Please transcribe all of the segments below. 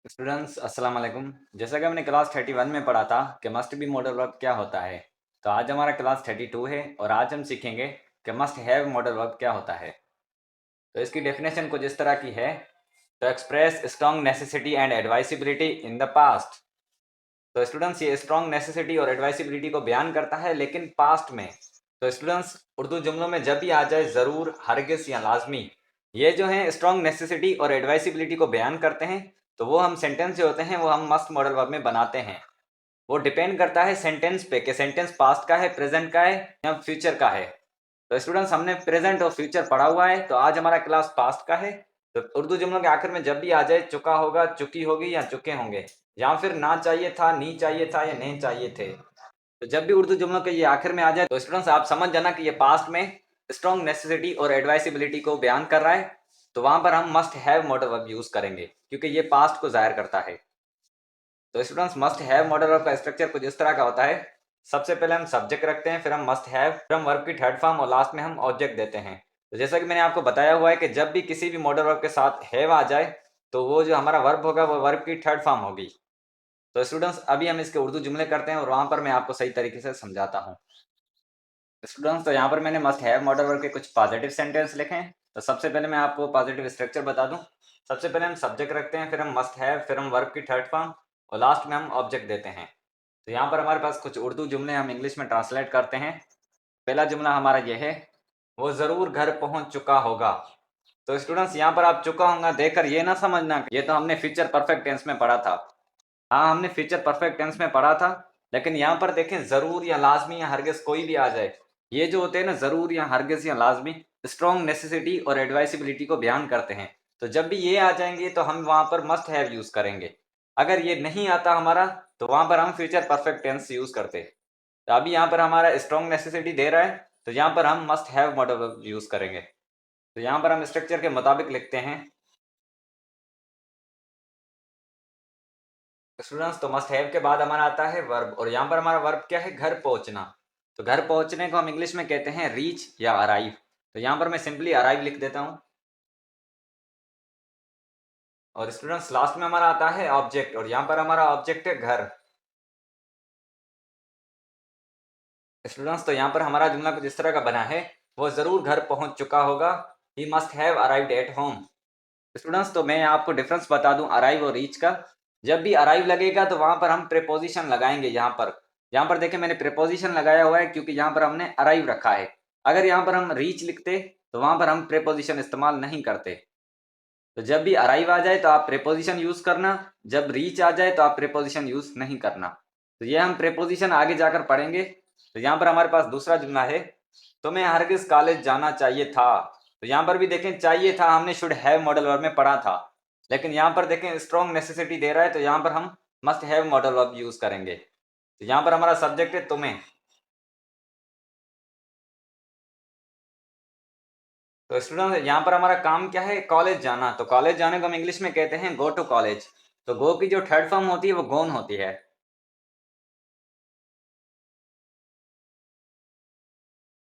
Students अस्सलाम वालेकुम। जैसा कि हमने क्लास 31 में पढ़ा था कि मस्ट बी मॉडल वर्ब क्या होता है, तो आज हमारा क्लास 32 है और आज हम सीखेंगे कि मस्ट हैव मॉडल वर्ब क्या होता है। तो इसकी डेफिनेशन कुछ इस तरह की है। तो express strong necessity and advisability in the past. तो स्टूडेंट्स ये स्ट्रॉन्ग नेसेसिटी और एडवाइसिबिलिटी को बयान करता है लेकिन पास्ट में। तो स्टूडेंट्स उर्दू जुमलों में जब भी आ जाए ज़रूर, हरगिज़ या लाजमी, ये जो है स्ट्रॉन्ग नेसेसिटी और एडवाइसिबिलिटी को बयान करते हैं, तो वो हम सेंटेंस जो होते हैं वो हम मस्ट मॉडल वर्ब में बनाते हैं। वो डिपेंड करता है सेंटेंस पे कि सेंटेंस पास्ट का है, प्रेजेंट का है या फ्यूचर का है। तो स्टूडेंट्स हमने प्रेजेंट और फ्यूचर पढ़ा हुआ है, तो आज हमारा क्लास पास्ट का है। तो उर्दू जुमलों के आखिर में जब भी आ जाए चुका होगा, चुकी होगी या चुके होंगे, या फिर ना चाहिए था, नी चाहिए था या नहीं चाहिए थे, तो जब भी उर्दू जुमलों के ये आखिर में आ जाए तो स्टूडेंट्स आप समझ जाना कि ये पास्ट में स्ट्रॉन्ग नेसेसिटी और एडवाइसिबिलिटी को बयान कर रहा है। तो वहां पर हम must have modal verb use करेंगे क्योंकि ये पास्ट को जाहिर करता है। तो students must have modal verb का स्ट्रक्चर कुछ इस तरह का होता है। सबसे पहले हम सब्जेक्ट रखते हैं, फिर हम मस्ट हैव, फिर हम वर्ब की थर्ड फॉर्म और लास्ट में हम ऑब्जेक्ट देते हैं। तो जैसा कि मैंने आपको बताया हुआ है कि जब भी किसी भी मॉडल वर्ब के साथ हैव आ जाए तो वो जो हमारा वर्ब होगा वो वर्ब की थर्ड फॉर्म होगी। तो स्टूडेंट्स अभी हम इसके उर्दू जुमले करते हैं और वहां पर मैं आपको सही तरीके से समझाता हूँ। स्टूडेंट्स तो यहाँ पर मैंने मस्ट हैव मॉडल वर्ब के कुछ पॉजिटिव सेंटेंस लिखे हैं। तो सबसे पहले मैं आपको पॉजिटिव स्ट्रक्चर बता दूं। सबसे पहले हम सब्जेक्ट रखते हैं, फिर हम मस्ट हैव, फिर हम वर्ब की थर्ड फॉर्म और लास्ट में हम ऑब्जेक्ट देते हैं। तो यहाँ पर हमारे पास कुछ उर्दू जुमले हम इंग्लिश में ट्रांसलेट करते हैं। पहला जुमला हमारा यह है, वो ज़रूर घर पहुँच चुका होगा। तो स्टूडेंट्स यहाँ पर आप चुका होगा देखकर ये ना समझना ये तो हमने फ्यूचर परफेक्ट टेंस में पढ़ा था। हाँ, हमने फ्यूचर परफेक्ट टेंस में पढ़ा था, लेकिन यहाँ पर देखें ज़रूर या लाजमी या हरगिज़ कोई भी आ जाए, ये जो होते हैं ना ज़रूर या हरगिज़ या लाजमी, स्ट्रॉन्ग नेसेसिटी और एडवाइसिबिलिटी को बयान करते हैं। तो जब भी ये आ जाएंगे तो हम वहाँ पर मस्ट हैव यूज़ करेंगे। अगर ये नहीं आता हमारा तो वहाँ पर हम फ्यूचर परफेक्ट टेंस यूज़ करते। तो अभी यहाँ पर हमारा स्ट्रॉन्ग नेसेसिटी दे रहा है, तो यहाँ पर हम मस्ट हैव मॉडल यूज़ करेंगे। तो यहाँ पर हम स्ट्रक्चर के मुताबिक लिखते हैं। स्टूडेंट्स तो मस्ट हैव के बाद हमारा आता है वर्ब, और यहाँ पर हमारा वर्ब क्या है, घर पहुंचना। तो घर पहुंचने को हम इंग्लिश में कहते हैं रीच या अराइव। तो यहाँ पर मैं सिंपली अराइव लिख देता हूँ। और स्टूडेंट्स लास्ट में हमारा आता है ऑब्जेक्ट, और यहाँ पर हमारा ऑब्जेक्ट है घर। स्टूडेंट्स तो यहाँ पर हमारा जुमला कुछ इस तरह का बना है, वो जरूर घर पहुंच चुका होगा, he must have arrived at home. Students तो मैं आपको डिफरेंस बता दूं अराइव और रीच का। जब भी अराइव लगेगा तो वहां पर हम प्रेपोजिशन लगाएंगे। यहाँ पर देखिए मैंने प्रेपोजिशन लगाया हुआ है क्योंकि यहाँ पर हमने अराइव रखा है। अगर यहाँ पर हम रीच लिखते तो वहां पर हम प्रेपोजिशन इस्तेमाल नहीं करते। तो जब भी अराइव आ जाए तो आप प्रेपोजिशन यूज करना, जब रीच आ जाए तो आप प्रेपोजिशन यूज नहीं करना। तो ये हम प्रेपोजिशन आगे जाकर पढ़ेंगे। तो यहाँ पर हमारे पास दूसरा जुमला है, तुम्हें हरगिज कॉलेज जाना चाहिए था। तो यहाँ पर भी देखें चाहिए था हमने शुड हैव मॉडल वर्ब में पढ़ा था, लेकिन यहाँ पर देखें स्ट्रॉन्ग नेसेसिटी दे रहा है तो यहाँ पर हम must have modal verb use करेंगे। तो यहाँ पर हमारा सब्जेक्ट है तुम्हें। तो स्टूडेंट यहाँ पर हमारा काम क्या है, कॉलेज जाना। तो कॉलेज जाने को हम इंग्लिश में कहते हैं गो टू कॉलेज। तो गो की जो थर्ड फॉर्म होती है वो गोन होती है।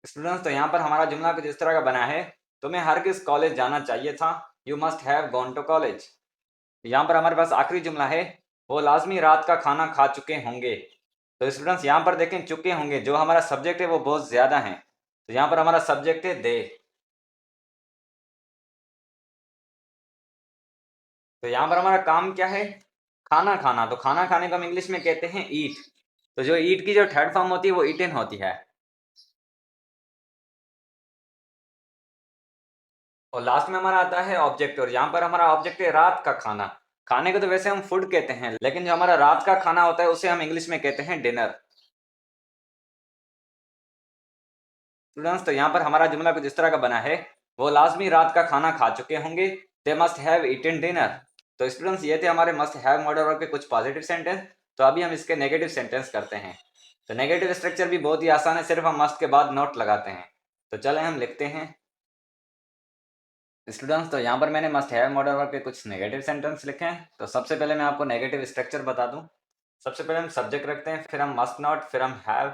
स्टूडेंट्स तो यहाँ पर हमारा जुमला कुछ इस तरह का बना है, तुम्हें हरगिज कॉलेज जाना चाहिए था, you must have gone to college. यहाँ पर हमारे पास आखिरी जुमला है, वो लाजमी रात का खाना खा चुके होंगे। तो स्टूडेंट्स यहाँ पर देखें चुके होंगे, जो हमारा सब्जेक्ट है वो बहुत ज्यादा है, तो यहाँ पर हमारा सब्जेक्ट है दे। तो यहाँ पर हमारा काम क्या है, खाना खाना। तो खाना खाने को हम इंग्लिश में कहते हैं ईट। तो जो ईट की जो थर्ड फॉर्म होती है वो ईटन होती है। और लास्ट में हमारा आता है ऑब्जेक्ट, और यहाँ पर हमारा ऑब्जेक्ट है रात का खाना। खाने को तो वैसे हम फूड कहते हैं, लेकिन जो हमारा रात का खाना होता है उसे हम इंग्लिश में कहते हैं डिनर। स्टूडेंट्स तो यहाँ पर हमारा जुमला कुछ इस तरह का बना है, वो लाजमी रात का खाना खा चुके होंगे, they must have eaten dinner. तो स्टूडेंट्स ये थे हमारे मस्ट हैव मॉडल वर्ब के कुछ पॉजिटिव सेंटेंस। तो अभी हम इसके नेगेटिव सेंटेंस करते हैं। तो नेगेटिव स्ट्रक्चर भी बहुत ही आसान है, सिर्फ हम मस्ट के बाद नोट लगाते हैं। तो चले हम लिखते हैं। स्टूडेंट्स तो यहाँ पर मैंने मस्ट हैव मॉडल वर्ब के कुछ नेगेटिव सेंटेंस लिखे हैं। तो सबसे पहले मैं आपको नेगेटिव स्ट्रक्चर बता दूं। सबसे पहले हम सब्जेक्ट रखते हैं, फिर हम मस्ट नॉट, फिर हम हैव,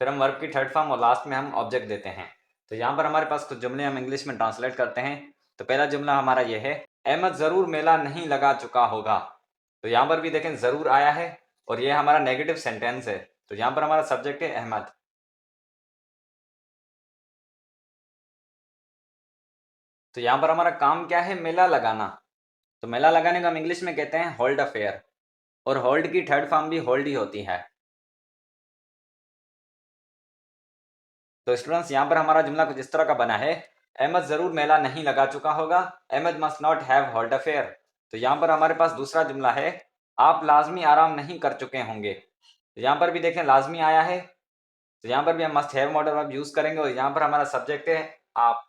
फिर हम वर्ब की थर्ड फॉर्म और लास्ट में हम ऑब्जेक्ट देते हैं। तो यहाँ पर हमारे पास कुछ जुमले हम इंग्लिश में ट्रांसलेट करते हैं। तो पहला जुमला हमारा ये है, अहमद ज़रूर मेला नहीं लगा चुका होगा। तो यहाँ पर भी देखें ज़रूर आया है और ये हमारा नेगेटिव सेंटेंस है। तो यहाँ पर हमारा सब्जेक्ट है अहमद। तो यहाँ पर हमारा काम क्या है, मेला लगाना। तो मेला लगाने को हम इंग्लिश में कहते हैं होल्ड अ फेयर, और होल्ड की थर्ड फॉर्म भी होल्ड ही होती है। तो स्टूडेंट्स यहाँ पर हमारा जुमला कुछ इस तरह का बना है, अहमद जरूर मेला नहीं लगा चुका होगा, Ahmed must not have hold a fair. तो यहाँ पर हमारे पास दूसरा जुमला है, आप लाजमी आराम नहीं कर चुके होंगे। तो यहाँ पर भी देखें लाजमी आया है, तो यहाँ पर भी हम must have modal verb use करेंगे और यहाँ पर हमारा सब्जेक्ट है आप।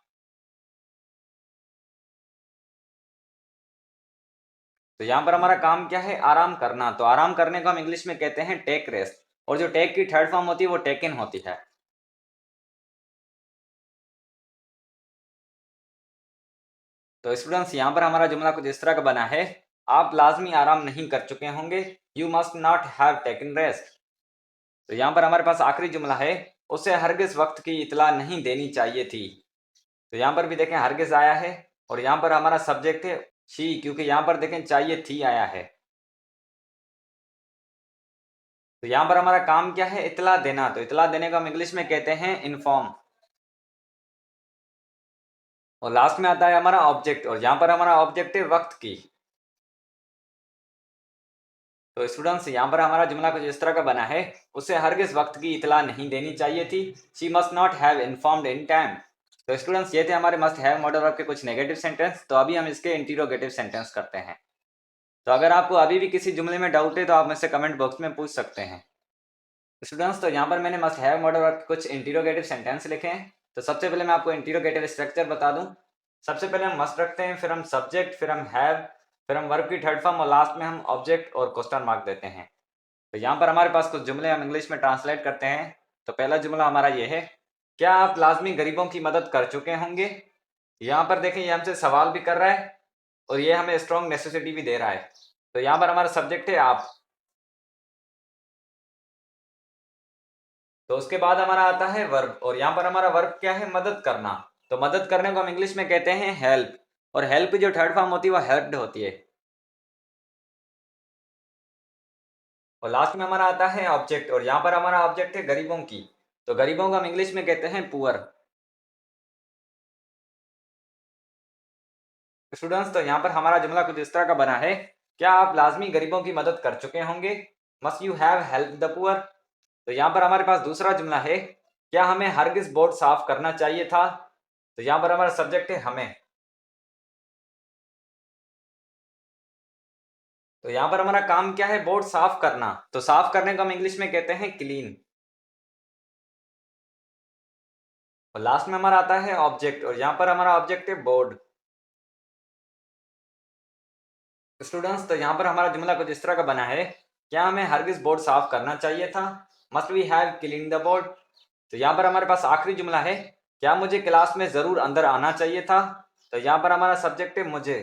तो यहाँ पर हमारा काम क्या है, आराम करना। तो आराम करने को हम इंग्लिश में कहते हैं टेक रेस्ट, और जो टेक की थर्ड फॉर्म होती है वो टेकन होती है। तो स्टूडेंट्स यहाँ पर हमारा जुमला कुछ इस तरह का बना है, आप लाजमी आराम नहीं कर चुके होंगे, you must not have taken rest. तो यहाँ पर हमारे पास आखिरी जुमला है, उसे हरगिज वक्त की इतला नहीं देनी चाहिए थी। तो यहाँ पर भी देखें हरगिज आया है और यहाँ पर हमारा सब्जेक्ट है शी, क्योंकि यहाँ पर देखें चाहिए थी आया है। तो यहाँ पर हमारा काम क्या है, इतला देना। तो इतला देने को हम इंग्लिश में कहते हैं इन्फॉर्म, और लास्ट में आता है हमारा ऑब्जेक्ट, और यहाँ पर हमारा ऑब्जेक्ट है वक्त की। तो स्टूडेंट्स यहाँ पर हमारा जुमला कुछ इस तरह का बना है, उसे हरगिज वक्त की इतला नहीं देनी चाहिए थी, she must not have informed in time. तो स्टूडेंट्स ये थे हमारे मस्ट हैव मॉडल वर्ब के कुछ नेगेटिव सेंटेंस। तो अभी हम इसके इंटीरोगेटिव सेंटेंस करते हैं। तो अगर आपको अभी भी किसी जुमले में डाउट है तो आप मुझसे कमेंट बॉक्स में पूछ सकते हैं। स्टूडेंट्स तो यहाँ पर मैंने मस्ट हैव मॉडल वर्ब के कुछ इंटीरोगेटिव सेंटेंस लिखे हैं। तो सबसे पहले मैं आपको इंटीरोगेटिव स्ट्रक्चर बता दूं। सबसे पहले हम मस्ट रखते हैं, फिर हम सब्जेक्ट, फिर हम हैव, फिर हम वर्ब की थर्ड फॉर्म, और लास्ट में हम ऑब्जेक्ट और क्वेश्चन मार्क देते हैं। तो यहाँ पर हमारे पास कुछ जुमले हम इंग्लिश में ट्रांसलेट करते हैं। तो पहला जुमला हमारा ये है, क्या आप लाजमी गरीबों की मदद कर चुके होंगे। यहाँ पर देखें ये हमसे सवाल भी कर रहा है और ये हमें स्ट्रॉन्ग नेसेसिटी भी दे रहा है। तो यहाँ पर हमारा सब्जेक्ट है आप। तो उसके बाद हमारा आता है वर्ब, और यहाँ पर हमारा वर्ब क्या है, मदद करना। तो मदद करने को हम इंग्लिश में कहते हैं हेल्प, और हेल्प जो थर्ड फॉर्म होती है वो हेल्प्ड होती है। और लास्ट में हमारा आता है ऑब्जेक्ट, और यहाँ पर हमारा ऑब्जेक्ट है गरीबों की। तो गरीबों को हम इंग्लिश में कहते हैं पुअर। स्टूडेंट्स तो यहाँ पर हमारा जुमला कुछ इस तरह का बना है, क्या आप लाजमी गरीबों की मदद कर चुके होंगे, must you have help the poor. तो यहाँ पर हमारे पास दूसरा जुमला है, क्या हमें हरगिज बोर्ड साफ करना चाहिए था। तो यहाँ पर हमारा सब्जेक्ट है हमें। तो यहाँ पर हमारा काम क्या है, बोर्ड साफ करना। तो साफ करने को हम इंग्लिश में कहते हैं क्लीन। और लास्ट में हमारा आता है ऑब्जेक्ट, और यहाँ पर हमारा ऑब्जेक्ट है बोर्ड। स्टूडेंट्स तो यहाँ पर हमारा जुमला कुछ इस तरह का बना है, क्या हमें हरगिज बोर्ड साफ करना चाहिए था, must we have clean the board. तो यहाँ पर हमारे पास आखिरी जुमला है, क्या मुझे क्लास में जरूर अंदर आना चाहिए था। तो यहाँ पर हमारा सब्जेक्ट है मुझे।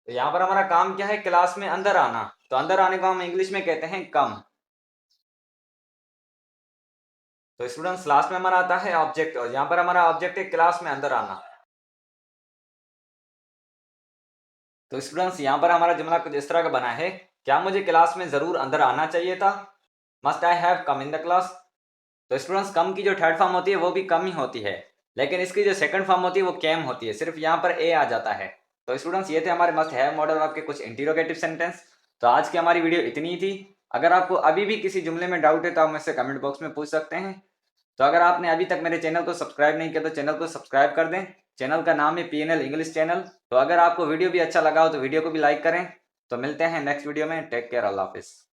तो यहाँ पर हमारा काम क्या है, क्लास में अंदर आना। तो अंदर आने को हम इंग्लिश में कहते हैं कम। तो स्टूडेंट्स लास्ट में हमारा आता है ऑब्जेक्ट, और यहाँ पर हमारा ऑब्जेक्ट है क्लास में अंदर आना। तो स्टूडेंट्स यहाँ पर हमारा जुमला कुछ इस तरह का बना है, क्या मुझे क्लास में जरूर अंदर आना चाहिए था, must I have come in the class. तो स्टूडेंट्स कम की जो थर्ड फॉर्म होती है वो भी कम ही होती है, लेकिन इसकी जो सेकंड फॉर्म होती है वो कैम होती है, सिर्फ यहाँ पर ए आ जाता है। तो स्टूडेंट्स ये थे हमारे मस्ट हैव मॉडल वर्ब के कुछ इंटीरोगेटिव सेंटेंस। तो आज की हमारी वीडियो इतनी ही थी। अगर आपको अभी भी किसी जुमले में डाउट है तो आप मुझसे कमेंट बॉक्स में पूछ सकते हैं। तो अगर आपने अभी तक मेरे चैनल को सब्सक्राइब नहीं किया तो चैनल को सब्सक्राइब कर दें। चैनल का नाम है PNL इंग्लिश चैनल। तो अगर आपको वीडियो भी अच्छा लगा हो तो वीडियो को भी लाइक करें। तो मिलते हैं नेक्स्ट वीडियो में। टेक केयर, अल्लाह हाफिज़।